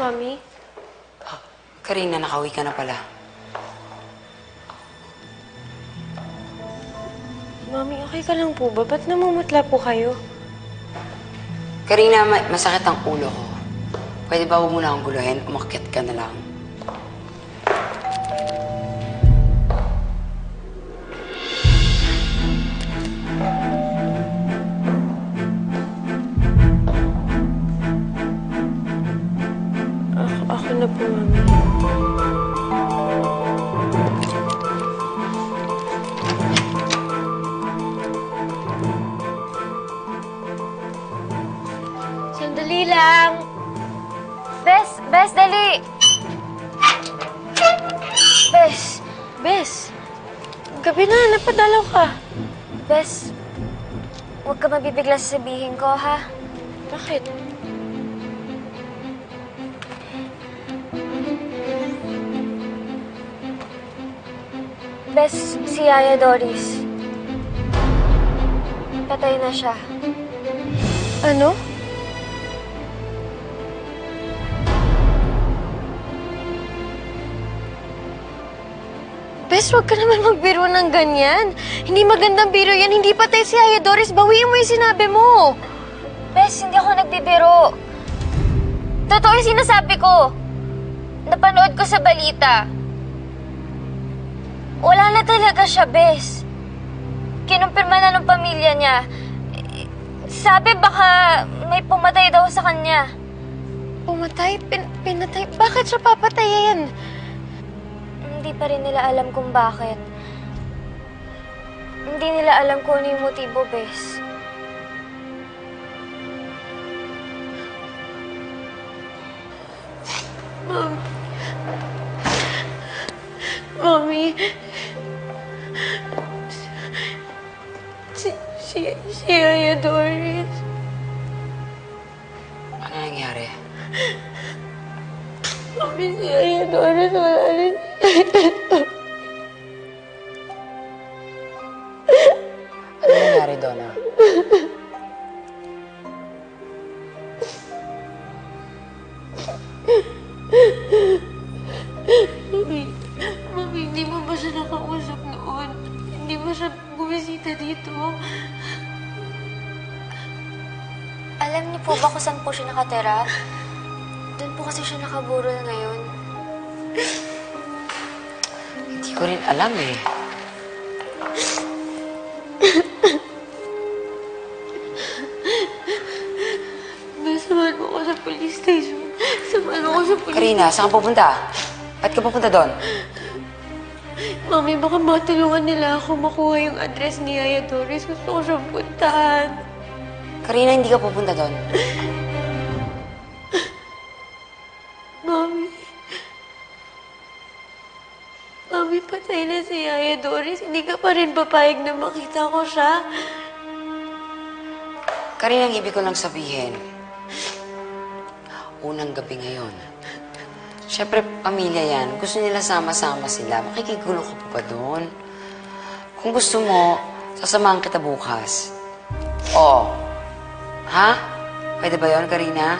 Mami? Karina, nakauwi ka na pala. Mami, okay ka lang po ba? Ba't namumutla po kayo? Karina, masakit ang ulo ko. Pwede ba huwag mo na akong guluhin? Umakyat ka na lang. Ako na po, Mami. Sandali lang. Bes, dali. Bes. Gabi na, napadalaw ka. Bes, huwag ka mabibigla sa sabihin ko, ha? Bakit? Bes, si Yaya Doris. Patay na siya. Ano? Bes, huwag ka naman magbiro ng ganyan. Hindi magandang biro yan. Hindi patay si Yaya Doris. Bawiin mo yung sinabi mo. Bes, hindi ako nagbibiro. Totoo yung sinasabi ko. Napanood ko sa balita. Wala na talaga siya, Bes. Kinumpirma na ng pamilya niya. Sabi baka may pumatay daw sa kanya. Pumatay? Pinatay? Bakit siya papatayin? Hindi pa rin nila alam kung bakit. Hindi nila alam kung ano yung motibo, Bes. Mami. Si Yaya Doris. Ano nangyari? Mami, si Yaya Doris, wala rin. Ano nangyari, Donna? Mami, hindi mo ba siya nakausap noon? Hindi ba siya bumisita dito? Alam niyo po ba kung saan po siya nakatira? Doon po kasi siya nakaburol ngayon. Hindi ko rin alam eh. Samahan mo ko sa police station. Samahan mo ko sa police Karina, saan ka pupunta? Ba't ka pupunta doon? Mami, baka matulungan nila ako makuha yung address ni Yaya Doris. Gusto ko siyang puntahan. Karina, hindi ka pupunta doon. Mami, patay na si Yaya Doris. Hindi ka pa rin papayag na makita ko siya. Karina, ang ibig ko lang sabihin, unang gabi ngayon. Siyempre, pamilya yan. Gusto nila sama-sama sila. Makikigulo ka pa ba doon? Kung gusto mo, sasamahan kita bukas. Oo. Ha? Pwede ba yun, Karina?